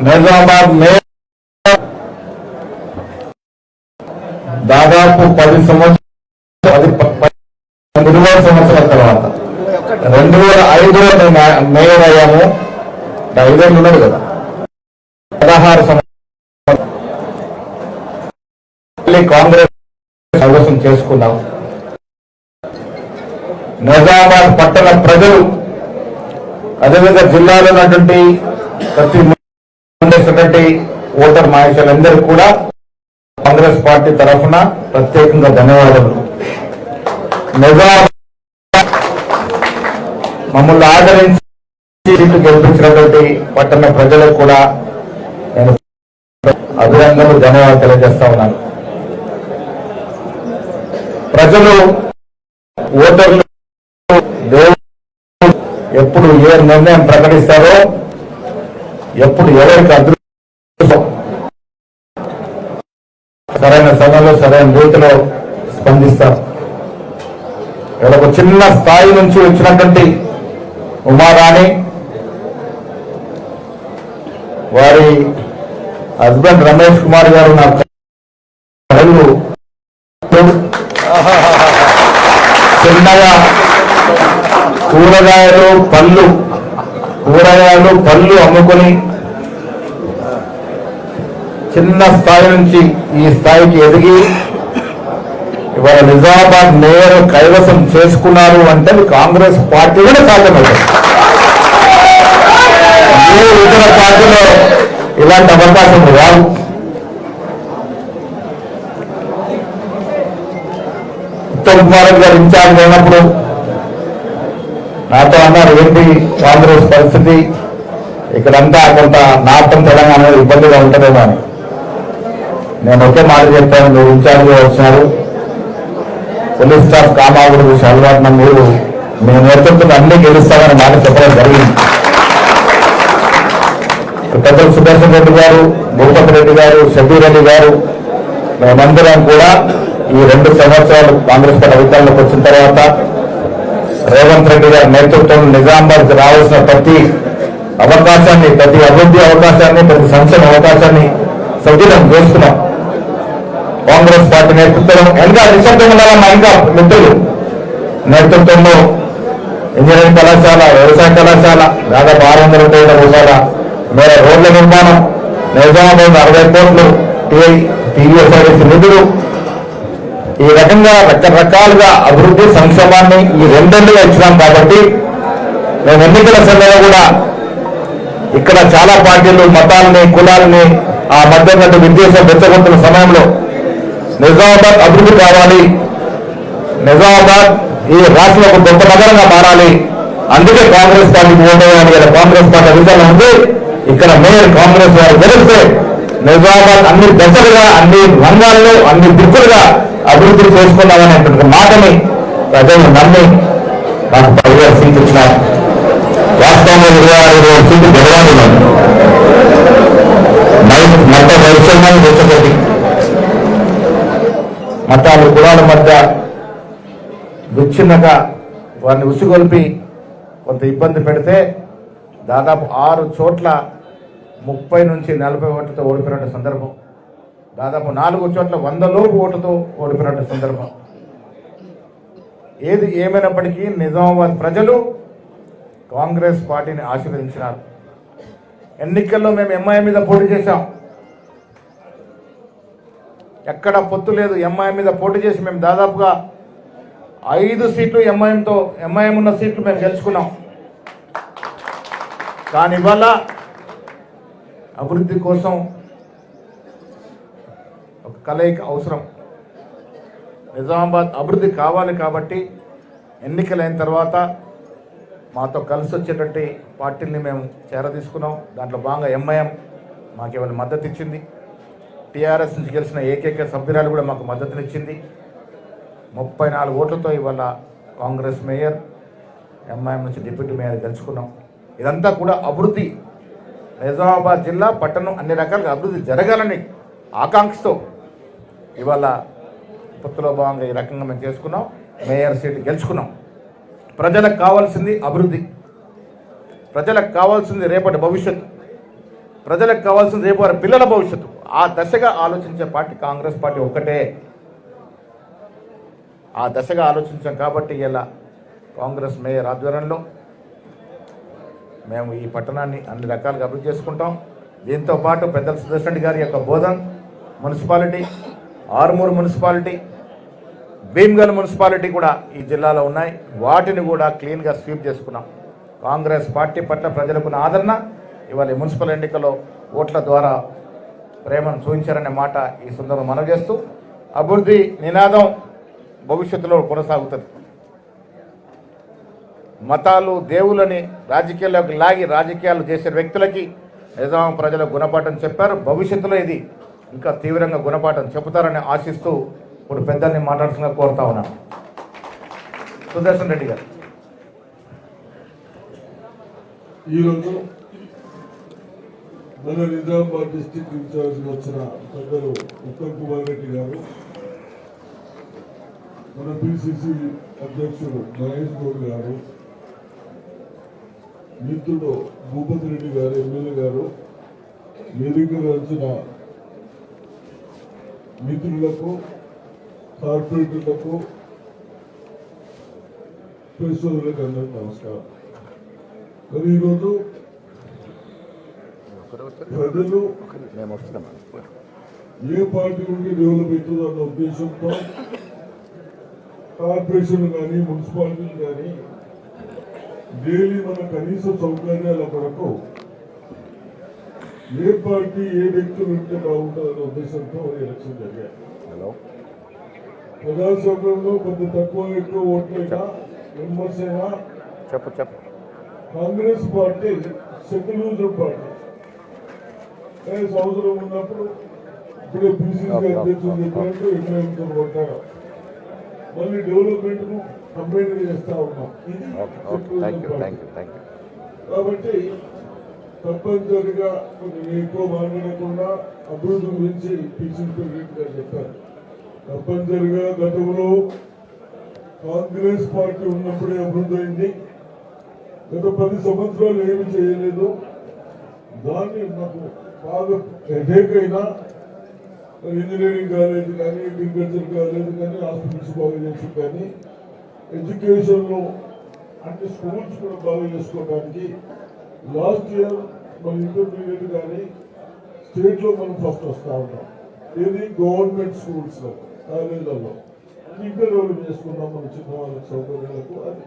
Nizamabad mayor దాదాపు 10 సంవత్సరాల తర్వాత 2005లో మేయర్ అయ్యాము. 5 ఏళ్ళు ఉన్నది కదా, 16 సంవత్సరాలు కాంగ్రెస్ సర్వస్వం చేసుకున్నాం. నిజామాబాద్ పట్టణ ప్రజలు అదేవిధంగా జిల్లాలో ఉన్నటువంటి ప్రతి ఓటర్ మహేషులందరికీ కూడా కాంగ్రెస్ పార్టీ తరఫున ప్రత్యేకంగా ధన్యవాదాలు. నిజామాబాద్ మమ్మల్ని ఆదరించి గెలిపించినటువంటి పట్టణ ప్రజలకు కూడా నేను అభినందనలు ధన్యవాదాలు తెలియజేస్తా ఉన్నాను. ప్రజలు ఓటర్లు ఎప్పుడు ఏ నిర్ణయం ప్రకటిస్తారో, ఎప్పుడు ఎవరికి అదృష్టం సరైన సమయంలో సరైన రీతిలో స్పందిస్తారు. ఒక చిన్న స్థాయి నుంచి వచ్చినటువంటి ఉమారాణి, వారి హస్బెండ్ రమేష్ కుమార్ గారు నా కళ్ళు చిన్నగా కూరగాయలు పళ్ళు అమ్ముకొని చిన్న స్థాయి నుంచి ఈ స్థాయికి ఎదిగి ఇవాళ నిజామాబాద్ మేయర్ కైవసం చేసుకున్నారు అంటే కాంగ్రెస్ పార్టీలోనే సాధ్యమవుతుంది. ఏ ఇతర పార్టీలో ఇలాంటి అవకాశం రావు. ఉత్తమ్ కుమార్ గారు ఇన్ఛార్జ్ అయినప్పుడు నాతో అన్నారు, ఏంటి కాంగ్రెస్ పరిస్థితి, ఇక్కడంతా కొంత నార్త్ తెలంగాణ ఇబ్బందిగా ఉంటుందేమో అని. నేను ఒకే మాట చెప్పాను, మీరు ఇన్ఛార్జ్గా వచ్చినారు, పోలీస్ స్టాఫ్ కామాగుడు అలవాటున మీరు మీ నేతృత్వం అన్ని గెలుస్తామని మాట చెప్పడం జరిగింది. పెద్దలు సుదర్శన్ రెడ్డి గారు, భూపతి రెడ్డి గారు, షబీర్ రెడ్డి గారు, మేమందరం కూడా ఈ 2 సంవత్సరాలు కాంగ్రెస్ పార్టీ అధికారంలోకి వచ్చిన తర్వాత రేవంత్ రెడ్డి గారి నేతృత్వంలో నిజామాబాద్ రావాల్సిన ప్రతి అవకాశాన్ని, ప్రతి అభివృద్ధి అవకాశాన్ని, ప్రతి సంక్షేమ అవకాశాన్ని సద్వినియోగం చేసుకున్నాం. కాంగ్రెస్ పార్టీ నేతృత్వం ఇంకా నిశ్శబ్దం ఉండాల, మా ఇంకా మిత్రులు నేతృత్వంలో ఇంజనీరింగ్ కళాశాల, వ్యవసాయ కళాశాల, దాదాపు 600 కోట్ల రూపాయల మేర రోడ్ల నిర్మాణం, నిజామాబాద్ 60 కోట్లు టీవీఎస్ఆర్ఎస్ నిధులు, ఈ రకంగా రకరకాలుగా అభివృద్ధి సంక్షేమాన్ని ఈ 2 ఏళ్లుగా ఇచ్చినాం. కాబట్టి మేము ఎన్నికల సమయంలో కూడా ఇక్కడ చాలా పార్టీలు మతాలని, కులాలని ఆ మధ్య విద్వేషం రెచ్చగొట్టిన సమయంలో నిజామాబాద్ అభివృద్ధి కావాలి, నిజామాబాద్ ఈ రాష్ట్రంలో ఒక గొప్ప నగరంగా మారాలి, అందుకే కాంగ్రెస్ పార్టీకి ఓటేయాలి. కాంగ్రెస్ పార్టీ అధికారంలో ఉంది, ఇక్కడ మేయర్ కాంగ్రెస్ వారు గెలిస్తే నిజామాబాద్ అన్ని దశలుగా, అన్ని రంగాల్లో, అన్ని దిక్కులుగా అభివృద్ధి చేసుకున్నామనేటువంటి మాటని ప్రజలు నమ్మి నాకు 10 సీట్లు ఇచ్చినారు. వాస్తవంలో 26 సీట్లు గెలవాలి. మత వైషమ్యాన్ని రెచ్చగొట్టి మతాలు కులాల మధ్య విచ్ఛిన్నగా వారిని ఉసిగొల్పి కొంత ఇబ్బంది పెడితే దాదాపు 6 చోట్ల 30 నుంచి 40 ఓట్లతో ఓడిపోయినట్టు సందర్భం, దాదాపు 4 చోట్ల 100 లోపు ఓట్లతో ఓడిపోయినట్టు సందర్భం. ఏది ఏమైనప్పటికీ నిజామాబాద్ ప్రజలు కాంగ్రెస్ పార్టీని ఆశీర్వదించినారు. ఎన్నికల్లో మేము ఎంఐఎం మీద పోటీ చేశాం, ఎక్కడ పొత్తు లేదు. ఎంఐఎం మీద పోటీ చేసి మేము దాదాపుగా 5 సీట్లు ఎంఐఎం ఉన్న సీట్లు మేము గెలుచుకున్నాం. కానీ ఇవాళ అభివృద్ధి కోసం ఒక కలయిక అవసరం. నిజామాబాద్ అభివృద్ధి కావాలి కాబట్టి ఎన్నికలైన తర్వాత మాతో కలిసి వచ్చేటువంటి పార్టీల్ని మేము చేరదీసుకున్నాం. దాంట్లో భాగంగా ఎంఐఎం మాకు ఏమైనా మద్దతు ఇచ్చింది, టీఆర్ఎస్ నుంచి గెలిచిన ఏకైక సభ్యురాలు కూడా మాకు మద్దతునిచ్చింది. 34 ఓట్లతో ఇవాళ కాంగ్రెస్ మేయర్, ఎంఐఎం నుంచి డిప్యూటీ మేయర్ గెలుచుకున్నాం. ఇదంతా కూడా అభివృద్ధి, నిజామాబాద్ జిల్లా పట్టణం అన్ని రకాలుగా అభివృద్ధి జరగాలని ఆకాంక్షతో ఇవాళ పొత్తులో భాగంగా ఈ రకంగా మేము చేసుకున్నాం. మేయర్ సీట్ గెలుచుకున్నాం. ప్రజలకు కావాల్సింది అభివృద్ధి, ప్రజలకు కావాల్సింది రేపటి భవిష్యత్తు. ప్రజలకు కావాల్సిన రేపు వారి పిల్లల భవిష్యత్తు, ఆ దశగా ఆలోచించే పార్టీ కాంగ్రెస్ పార్టీ ఒక్కటే. ఆ దశగా ఆలోచించాం కాబట్టి ఇలా కాంగ్రెస్ మేయర్ ఆధ్వర్యంలో మేము ఈ పట్టణాన్ని అన్ని రకాలుగా అభివృద్ధి చేసుకుంటాం. దీంతో పాటు పెద్దల సుదర్శన్ రెడ్డి గారి యొక్క Bodhan municipality, Armoor municipality, Bhimgal municipality కూడా ఈ జిల్లాలో ఉన్నాయి. వాటిని కూడా క్లీన్గా స్వీప్ చేసుకున్నాం. కాంగ్రెస్ పార్టీ పట్ల ప్రజలకున్న ఆదరణ ఇవాళ మున్సిపల్ ఎన్నికల్లో ఓట్ల ద్వారా ప్రేమను చూపించారనే మాట ఈ సందర్భంగా మనవి చేస్తూ, అభివృద్ధి నినాదం భవిష్యత్తులో కొనసాగుతుంది. మతాలు దేవులని రాజకీయాల్లోకి లాగి రాజకీయాలు చేసే వ్యక్తులకి నిజాం ప్రజలకు గుణపాఠం చెప్పారు. భవిష్యత్తులో ఇది ఇంకా తీవ్రంగా గుణపాఠం చెబుతారని ఆశిస్తూ ఇప్పుడు పెద్దల్ని మాట్లాడుతున్నా కోరుతా ఉన్నాను. సుదర్శన్ రెడ్డి గారు. ఈరోజు మన నిజామాబాద్ డిస్టిక్ ఇన్ఛార్జ్ వచ్చిన పెద్దలు ఉత్తమ్ కుమార్ రెడ్డి గారు, మన పిసిసి అధ్యక్షుడు మహేష్ గౌడ్ గారు, మిత్రుడు భూపతి రెడ్డి గారు, ఎమ్మెల్యే గారు, వేదిక వచ్చిన మిత్రులకు, కార్పొరేటర్లకు, ప్రెస్ సోదరులకు అందరికీ నమస్కారం. మరి ఈరోజు ప్రజలు ఏ పార్టీ నుండి డెవలప్ అవుతుందో అన్న ఉద్దేశంతో కార్పొరేషన్ కానీ మున్సిపాలిటీలు కానీ డైలీ మన కనీస సౌకర్యాల కొరకు ఏ పార్టీ ఏ వ్యక్తులు ఉంటే బాగుంటుందన్న ఉద్దేశంతో ఎలక్షన్ జరిగాయి. ప్రజాస్వామ్యంలో కొంత తక్కువ ఎక్కువ ఓట్లైనా మెంబర్స్ అయినా కాంగ్రెస్ పార్టీ సెక్యులరిజం పార్టీ. సంవత్సరం ఉన్నప్పుడు ఇప్పుడే బీసీసీ అధ్యక్షులు చెప్పినట్టు ఎన్నో కొట్టారు. మళ్ళీ డెవలప్మెంట్ ను కంప్లైంట్ చేస్తా ఉన్నాం. ఇది కాబట్టి తప్పనిసరిగా కొంచెం ఎక్కువ మాట్లాడకుండా అభివృద్ధి గురించి పీసీసీ గా చెప్పారు. తప్పనిసరిగా గతంలో కాంగ్రెస్ పార్టీ ఉన్నప్పుడే అభివృద్ధి అయింది. గత 10 సంవత్సరాలు ఏమి చేయలేదు. దాన్ని నాకు బాగా హెడేక్ అయినా ఇంజనీరింగ్ కాలేజ్ కానీ, అగ్రికల్చర్ కాలేజ్ కానీ, హాస్పిటల్స్ బాగా చేసి కానీ, ఎడ్యుకేషన్లో అంటే స్కూల్స్ కూడా బాగా చేసుకోవడానికి లాస్ట్ ఇయర్ మన ఇంటర్మీడియట్ కానీ స్టేట్లో మనం ఫస్ట్ వస్తూ ఉంటాం. ఇది గవర్నమెంట్ స్కూల్స్లో, కాలేజీలలో ఇంకా డెవలప్ చేసుకున్నాం మన చిన్న వాళ్ళకి సౌకర్యాలకు. అది